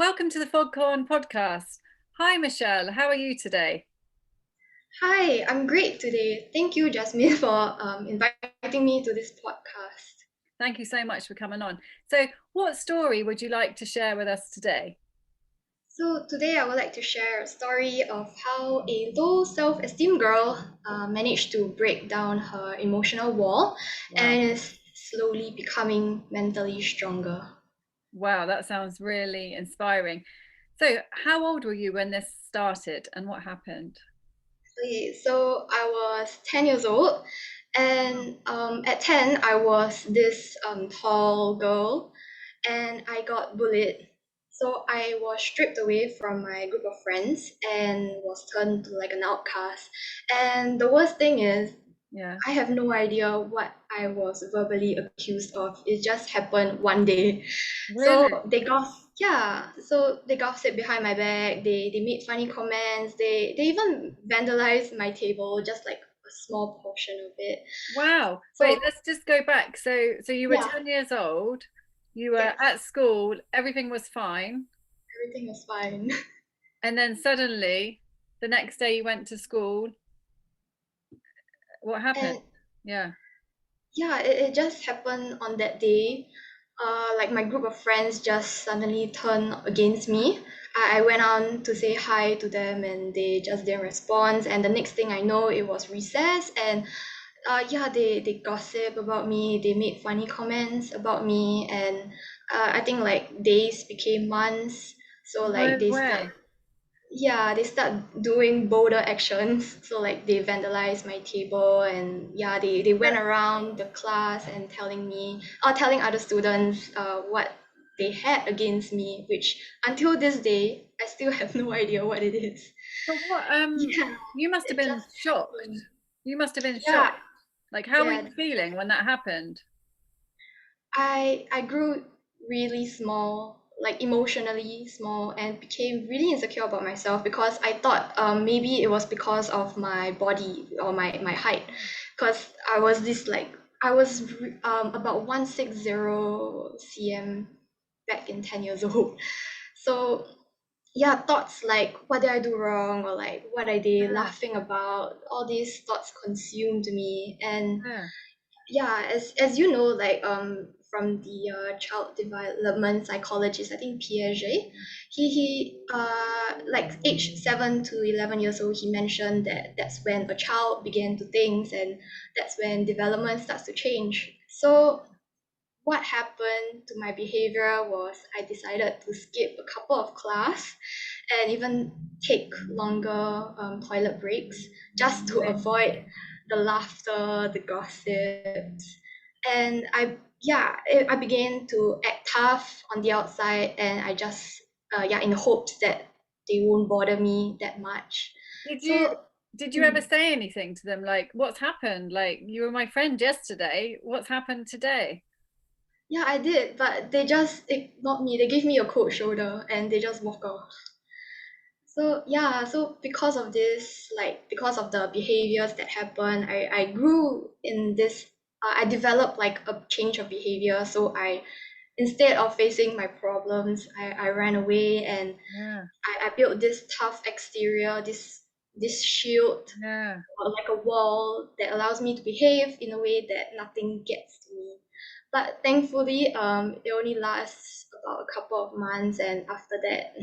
Welcome to the Foghorn Podcast. Hi, Michelle. How are you today? Hi, I'm great today. Thank you, Jasmine, for inviting me to this podcast. Thank you so much for coming on. So, what story would you like to share with us today? So, today I would like to share a story of how a low self esteem girl managed to break down her emotional wall Wow. and is slowly becoming mentally stronger. Wow, that sounds really inspiring. So, how old were you when this started and what happened? Okay, so I was 10 years old, and at 10, I was this tall girl, and I got bullied. So I was stripped away from my group of friends and was turned to like an outcast. And the worst thing is, Yeah. I have no idea what I was verbally accused of. It just happened one day. Really? So they gossip behind my back. They made funny comments. They even vandalized my table, just like a small portion of it. Wow. Wait, So let's just go back. So you were yeah, 10 years old, you were yes, at school, everything was fine, everything was fine. and then suddenly the next day you went to school. What happened? And Yeah. yeah, it just happened on that day. Like my group of friends just suddenly turned against me. I went on to say hi to them and they just didn't respond. And the next thing I know, it was recess. And yeah, they gossip about me. They made funny comments about me. And I think like days became months. So like No way. they start doing bolder actions. So like they vandalized my table and yeah, they went around the class and telling other students what they had against me, which until this day I still have no idea what it is. But what, Yeah, you must have it been just shocked. happened. You must have been Yeah, shocked. Like, how were yeah. you feeling when that happened? I grew really small, like emotionally small, and became really insecure about myself because I thought maybe it was because of my body or my height, because I was about 160 cm back in 10 years old. So yeah, thoughts like what did I do wrong or like what are they Yeah, laughing about? All these thoughts consumed me, and yeah, yeah, as you know, like from the child development psychologist, I think Piaget, he like age 7 to 11 years old, he mentioned that that's when a child began to think, and that's when development starts to change. So what happened to my behavior was I decided to skip a couple of class and even take longer toilet breaks just to really. avoid the laughter, the gossips. And I began to act tough on the outside, and I just in hopes that they won't bother me that much. Did you So did you ever mm, say anything to them like, what's happened? Like, you were my friend yesterday. What's happened today? yeah, I did, but they just ignored me. They gave me a cold shoulder and they just walk off. So yeah, so because of this, like because of the behaviors that happen, I grew in this. I developed like a change of behavior. So I, instead of facing my problems, I ran away and Yeah, I built this tough exterior, this shield yeah. or like a wall that allows me to behave in a way that nothing gets to me. But thankfully, it only lasts about a couple of months, and after that,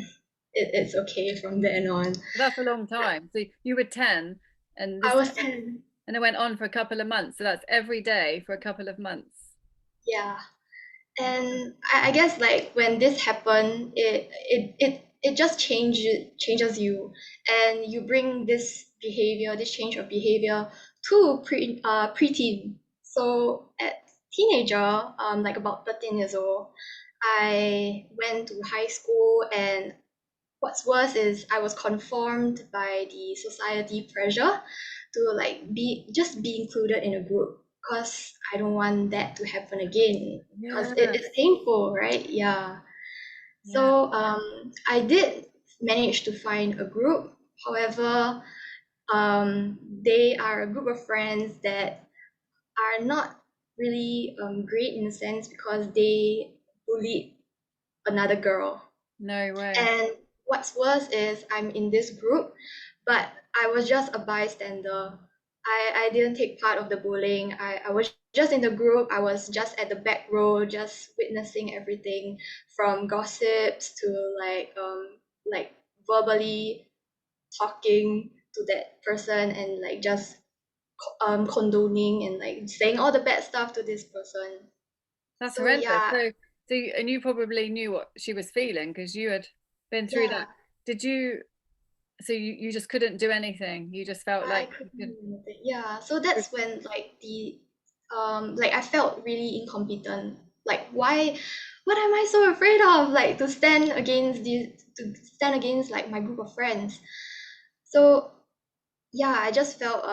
it's okay from then on. That's a long time. So you were 10 and I this was 10. and it went on for a couple of months. So that's every day for a couple of months. Yeah. And I guess like when this happened, it just changes you, and you bring this behavior, this change of behavior to preteen. So at teenager, like about 13 years old, I went to high school, and what's worse is I was conformed by the society pressure to like be included in a group because I don't want that to happen again because Yeah, it's painful, right? Yeah. yeah. So I did manage to find a group. However, they are a group of friends that are not really great in a sense because they bullied another girl. No way. And what's worse is I'm in this group, but I was just a bystander. I didn't take part of the bullying. I was just in the group. I was just at the back row, just witnessing everything from gossips to like verbally talking to that person and like just condoning and like saying all the bad stuff to this person. That's So horrendous. yeah, And you probably knew what she was feeling because you had been through yeah, that. Did you? So you just couldn't do anything. You just felt I like couldn't you do anything. Yeah, so that's when like I felt really incompetent. Like why what am I so afraid of? Like to stand against like my group of friends. So yeah, I just felt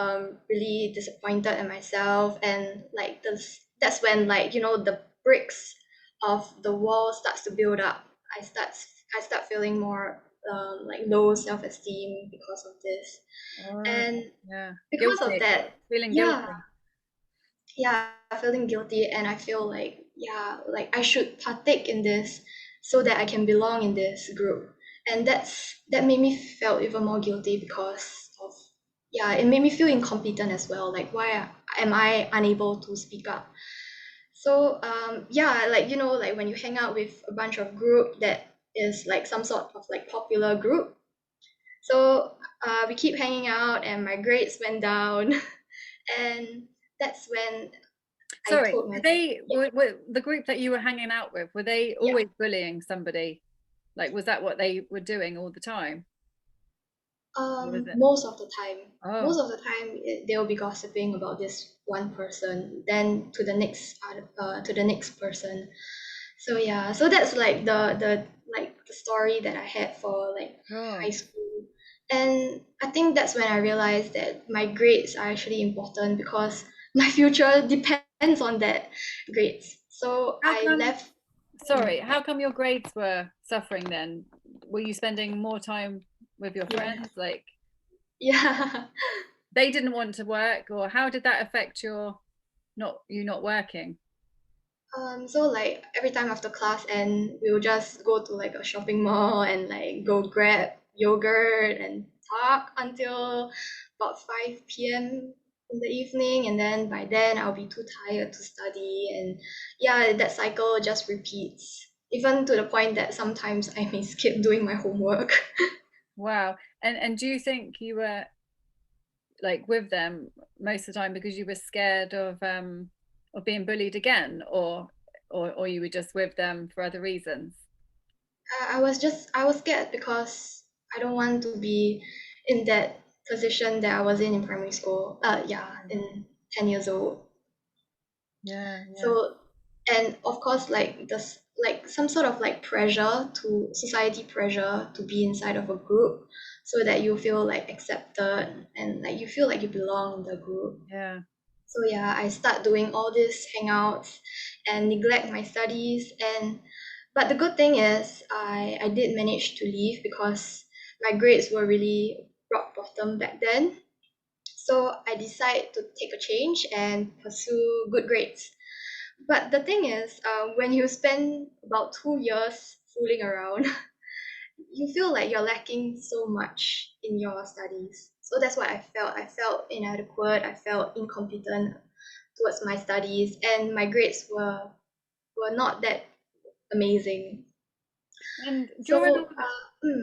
really disappointed in myself and like that's when like the bricks of the wall starts to build up. I start I start feeling more like low self-esteem because of this. oh, And yeah, because of guilty, that, feeling yeah, guilty. yeah, feeling guilty and I feel like yeah, like I should partake in this so that I can belong in this group. And that made me feel even more guilty because of yeah, it made me feel incompetent as well. Like why am I unable to speak up? So yeah, like like when you hang out with a bunch of group that is like some sort of like popular group. So we keep hanging out and my grades went down and that's when I Sorry, told did myself, they yeah, were the group that you were hanging out with, were they yeah. always bullying somebody? Like, was that what they were doing all the time? Or was it? Most of the time, Oh, they'll be gossiping about this one person, then to the next person. So yeah, so that's like the story that I had for like high sure. school, and I think that's when I realized that my grades are actually important because my future depends on that grades. So How I come, left. sorry, how come your grades were suffering then? Were you spending more time with your Yeah, friends? Like, yeah. they didn't want to work, or how did that affect your not working? So like every time after class and we'll just go to like a shopping mall and like go grab yogurt and talk until about 5 p.m. in the evening and then by then I'll be too tired to study and yeah, that cycle just repeats. Even to the point that sometimes I may skip doing my homework. Wow. And do you think you were like with them most of the time because you were scared of being bullied again, or you were just with them for other reasons? I was scared because I don't want to be in that position that I was in primary school. Yeah, in 10 years old. Yeah, yeah. So, and of course, like this, like some sort of like pressure to society pressure to be inside of a group so that you feel like accepted and like you feel like you belong in the group. Yeah. So yeah, I start doing all these hangouts and neglect my studies and but the good thing is I did manage to leave because my grades were really rock bottom back then. So I decided to take a change and pursue good grades. But the thing is, when you spend about 2 years fooling around, you feel like you're lacking so much in your studies. So that's what I felt. I felt inadequate. I felt incompetent towards my studies, and my grades were not that amazing. And during all So, of,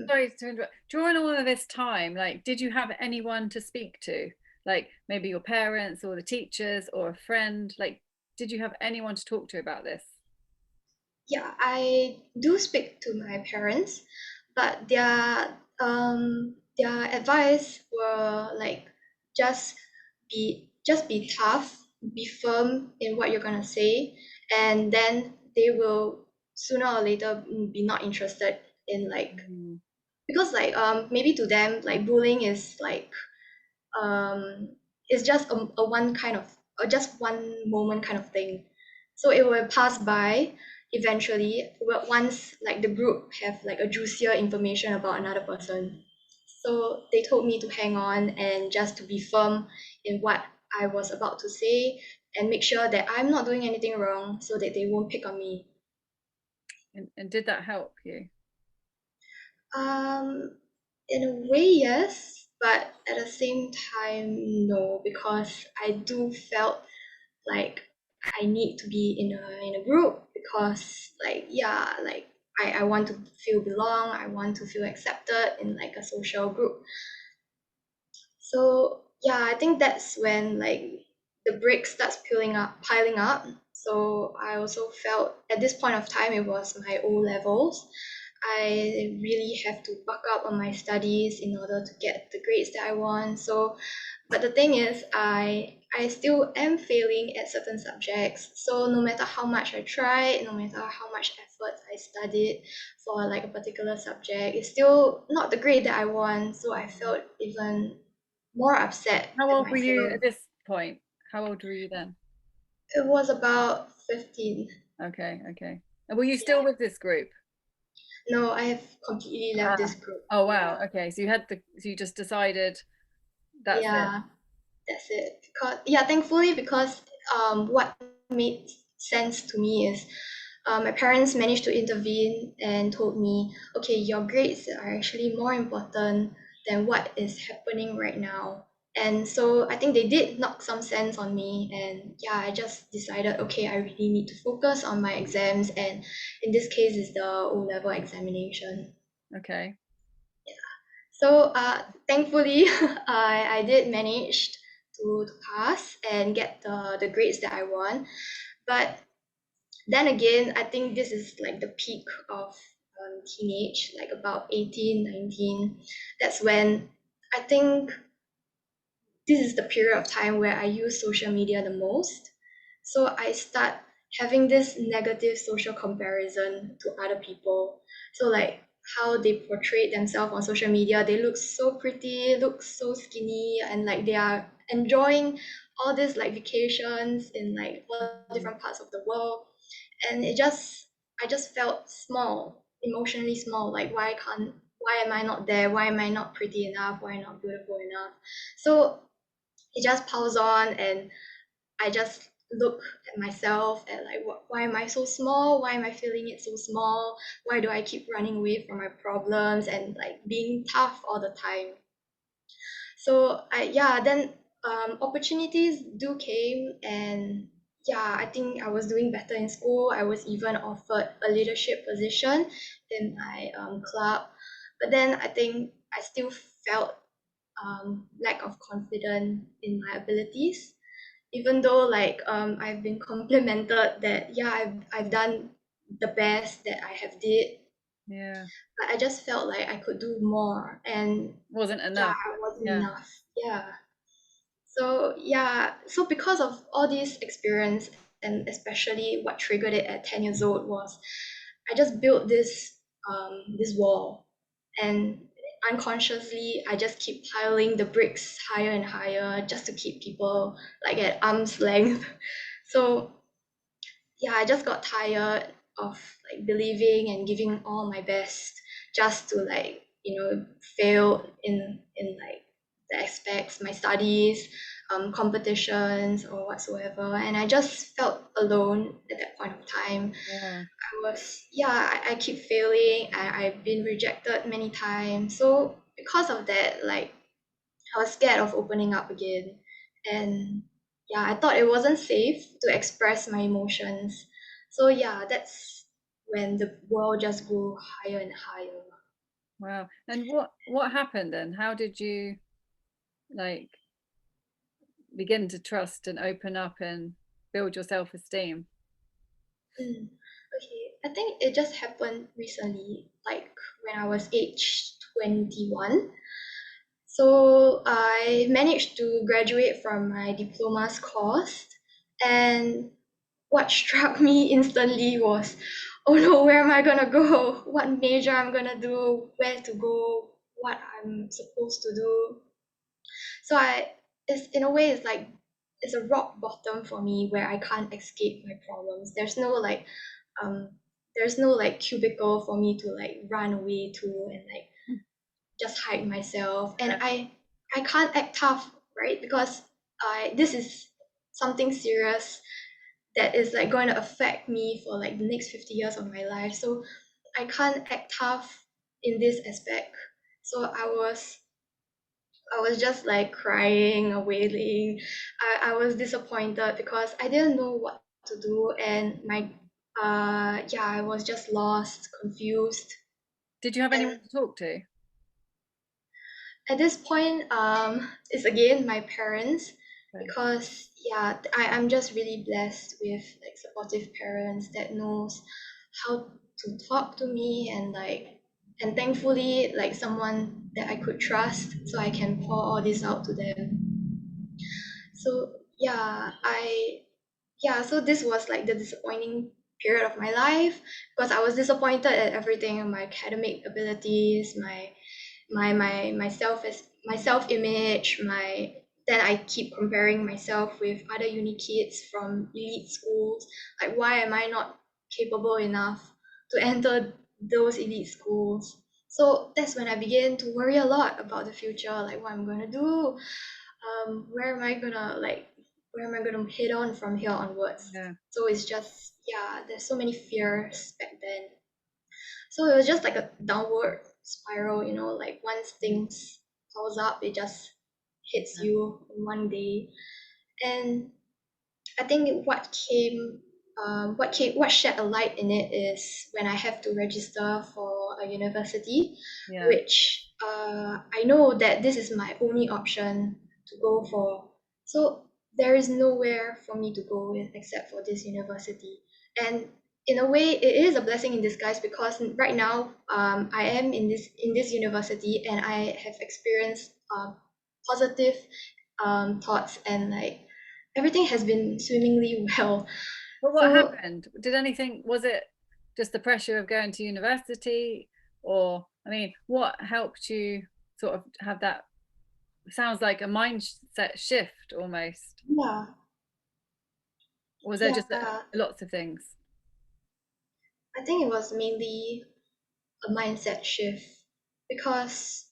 sorry to interrupt, during all of this time, like, did you have anyone to speak to? Like maybe your parents or the teachers or a friend? Like, did you have anyone to talk to about this? yeah, I do speak to my parents, but their advice were like just just be tough, be firm in what you're gonna say, and then they will sooner or later be not interested in like Mm, because like maybe to them like bullying is like um it's just a one kind of just one moment kind of thing, so it will pass by eventually once like the group have like a juicier information about another person. So they told me to hang on and just to be firm in what I was about to say and make sure that I'm not doing anything wrong so that they won't pick on me. and did that help you? Um, in a way, yes, but at the same time, no, because I do felt like I need to be in a group because like yeah, like I want to feel belong, I want to feel accepted in like a social group. So yeah, I think that's when like the bricks starts piling up. So I also felt at this point of time it was my O levels. I really have to buck up on my studies in order to get the grades that I want. So, but the thing is, I still am failing at certain subjects. So no matter how much I tried, no matter how much effort I studied for like a particular subject, it's still not the grade that I want. So I felt even more upset How with old were you myself. at this point? How old were you then? It was about 15. Okay, okay. And were you still Yeah. with this group? No, I have completely left Ah. this group. Oh wow. Yeah. Okay. So you just decided that's it. Yeah, that's it. Because yeah, thankfully because what made sense to me is my parents managed to intervene and told me, okay, your grades are actually more important than what is happening right now. And so I think they did knock some sense on me, and yeah, I just decided, okay, I really need to focus on my exams, and in this case is the O-level examination. Okay. So thankfully, I did manage to pass and get the grades that I want. But then again, I think this is like the peak of teenage, like about 18, 19. That's when I think this is the period of time where I use social media the most. So I start having this negative social comparison to other people. So like how they portray themselves on social media, they look so pretty, look so skinny, and like they are enjoying all these like vacations in like all different parts of the world. And I just felt small, emotionally small. Like why am I not there? Why am I not pretty enough? Why not beautiful enough? So it just piles on, and I just look at myself at like why am I so small? Why am I feeling it so small? Why do I keep running away from my problems and like being tough all the time? So I yeah, then opportunities do came, and yeah, I think I was doing better in school. I was even offered a leadership position in my club, but then I think I still felt lack of confidence in my abilities, even though like I've been complimented that yeah I've done the best that I have did, Yeah. but I just felt like I could do more, and Wasn't yeah, enough. I wasn't Yeah. enough. Yeah. So yeah, so because of all these experience, and especially what triggered it at 10 years old was I just built this wall, and unconsciously I just keep piling the bricks higher and higher just to keep people like at arm's length. So yeah, I just got tired of like believing and giving all my best just to like, fail in like the aspects, my studies, competitions or whatsoever. And I just felt alone at that point of time. Yeah. I keep failing. I've been rejected many times. So because of that, like I was scared of opening up again. And yeah, I thought it wasn't safe to express my emotions. So yeah, that's when the world just grew higher and higher. Wow. And what happened then? How did you like begin to trust and open up and build your self-esteem? Mm. Okay, I think it just happened recently, like when I was age 21. So I managed to graduate from my diploma's course, and what struck me instantly was, oh no, where am I gonna go? What major I'm gonna do? Where to go? What I'm supposed to do? So it's in a way, it's like it's a rock bottom for me where I can't escape my problems. Um, there's no like cubicle for me to like run away to and like just hide myself, and Yeah. I can't act tough, right? Because I this is something serious that is like going to affect me for like the next 50 years of my life. So I can't act tough in this aspect. So I was just like crying or wailing. I was disappointed because I didn't know what to do, and yeah, I was just lost, confused. Did you have anyone And to talk to? at this point, it's again my parents, Okay. because yeah, I'm just really blessed with like supportive parents that knows how to talk to me, and like, and thankfully like someone that I could trust, so I can pour all this out to them. So so this was like the disappointing period of my life, because I was disappointed at everything, my academic abilities, my self image, my then I keep comparing myself with other uni kids from elite schools. Like, why am I not capable enough to enter those elite schools? So that's when I began to worry a lot about the future, like what I'm gonna do, where am I gonna like where am I gonna head on from here onwards? Yeah. So it's just, yeah, there's so many fears back then. So it was just like a downward spiral, like once things pulls up, it just hits you in one day. And I think what shed a light in it is when I have to register for a university, Yeah. which I know that this is my only option to go for. So there is nowhere for me to go with except for this university. And in a way, it is a blessing in disguise, because right now I am in this university, and I have experienced positive thoughts, and like everything has been swimmingly well. But what So happened? Did anything, was it just the pressure of going to university? Or, I mean, what helped you sort of have that? Sounds like a mindset shift almost. yeah, Or was there just yeah, lots of things? I think it was mainly a mindset shift, because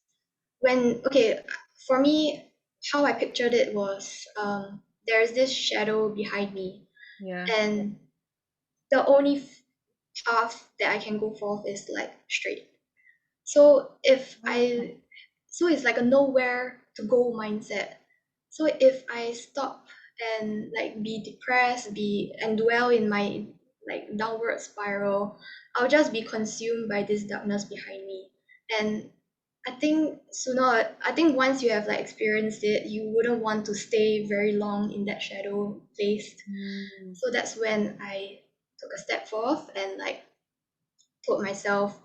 for me, how I pictured it was, there's this shadow behind me, Yeah. and the only path that I can go forth is like straight. So Oh, so it's like a nowhere to go mindset. So if I stop and like be depressed, and dwell in my like downward spiral, I'll just be consumed by this darkness behind me. And I think once you have like experienced it, you wouldn't want to stay very long in that shadow place. mm, So that's when I took a step forth and like told myself,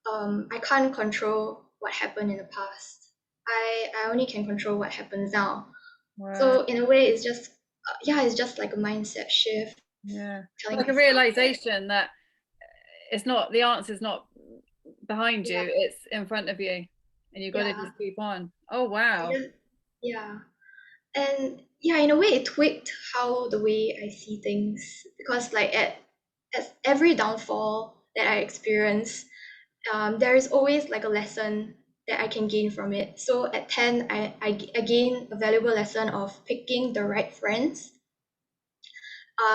I can't control what happened in the past. I only can control what happens now. wow. So in a way, it's just like a mindset shift, Yeah. telling Like a myself that, realization that it's not, the answer's not behind yeah, you, it's in front of you. And you've got to yeah, just keep on. Oh, I wow. just, yeah, and yeah, in a way, it tweaked how the way I see things, because like at every downfall that I experience, there is always like a lesson that I can gain from it. So at 10, I gain a valuable lesson of picking the right friends,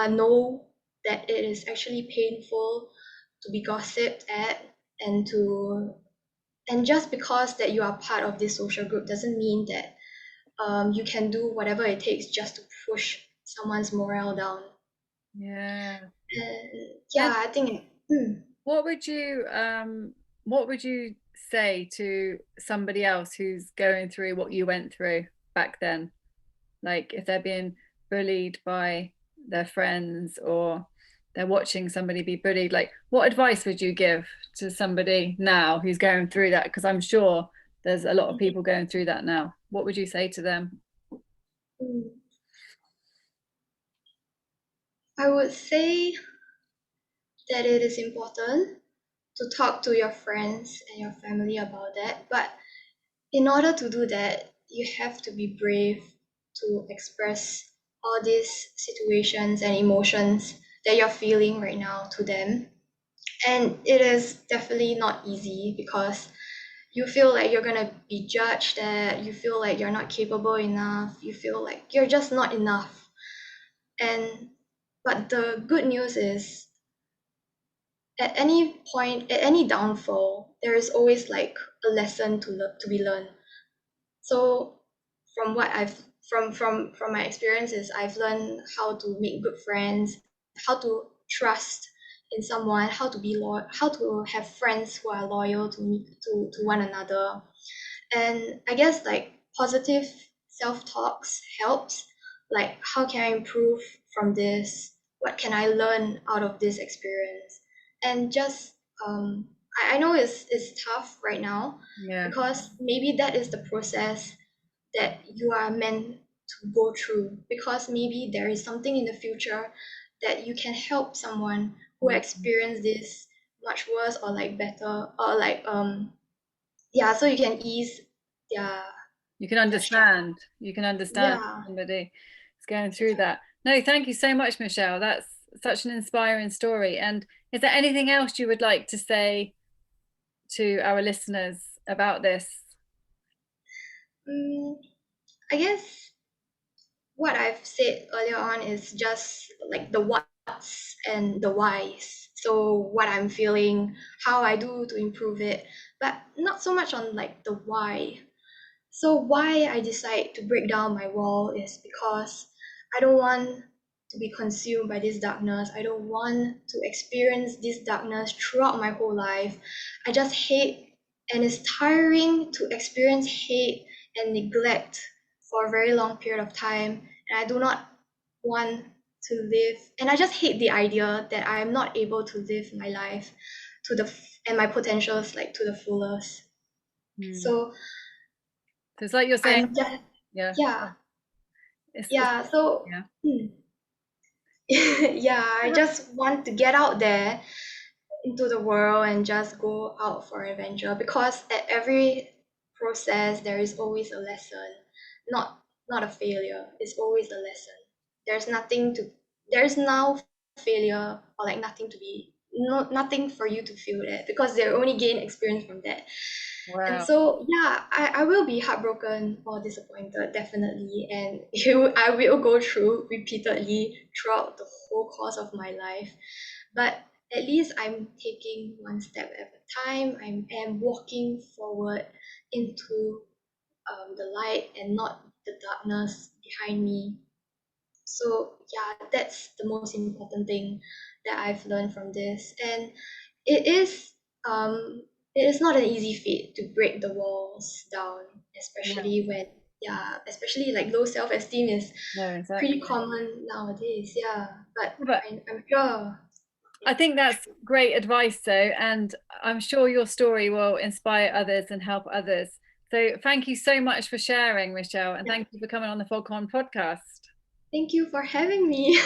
know that it is actually painful to be gossiped at, and to and just because that you are part of this social group doesn't mean that you can do whatever it takes just to push someone's morale down. Yeah. And And yeah, I think what would you what would you say to somebody else who's going through what you went through back then? Like if they're being bullied by their friends, or they're watching somebody be bullied, like what advice would you give to somebody now who's going through that? Because I'm sure there's a lot of people going through that now. What would you say to them? mm, I would say that it is important to talk to your friends and your family about that. But in order to do that, you have to be brave to express all these situations and emotions that you're feeling right now to them. And it is definitely not easy, because you feel like you're gonna be judged, that you feel like you're not capable enough, you feel like you're just not enough. And but the good news is, at any point, at any downfall, there is always like a lesson to be learned. So from what I've from my experiences, I've learned how to make good friends, how to trust in someone, how to be loyal, how to have friends who are loyal to me, to one another. And I guess like positive self-talks helps. Like, how can I improve from this? What can I learn out of this experience? And just I know it's tough right now Yeah. because maybe that is the process that you are meant to go through, because maybe there is something in the future that you can help someone who experienced this much worse or like better, or like yeah, so you can ease their You can struggle. understand. You can understand Yeah. somebody is going through that. No, thank you so much, Michelle. That's such an inspiring story. And is there anything else you would like to say to our listeners about this? I guess what I've said earlier on is just like the what's and the whys. So what I'm feeling, how I do to improve it, but not so much on like the why. So why I decide to break down my wall is because I don't want to be consumed by this darkness. I don't want to experience this darkness throughout my whole life. I just hate, and it's tiring to experience hate and neglect for a very long period of time. And I do not want to live, and I just hate the idea that I am not able to live my life to and my potentials like to the fullest. Hmm. So So it's like you're saying, I'm just, yeah, yeah, it's yeah. So, yeah. yeah, I just want to get out there into the world and just go out for an adventure, because at every process there is always a lesson, not not a failure. It's always a lesson. There's nothing to there's no failure or like nothing to be nothing for you to feel that, because they only gain experience from that. And Wow. so yeah, I will be heartbroken or disappointed, definitely, and I will go through repeatedly throughout the whole course of my life. But at least I'm taking one step at a time. I am walking forward into the light and not the darkness behind me. So yeah, that's the most important thing that I've learned from this. And it is um it is not an easy feat to break the walls down, Yeah. especially when, yeah, especially like low self-esteem is No, pretty exactly. common nowadays. Yeah, but But I'm sure. I think that's great advice, though, and I'm sure your story will inspire others and help others. So thank you so much for sharing, Michelle, and Yeah, thank you for coming on the Foghorn podcast. thank you for having me.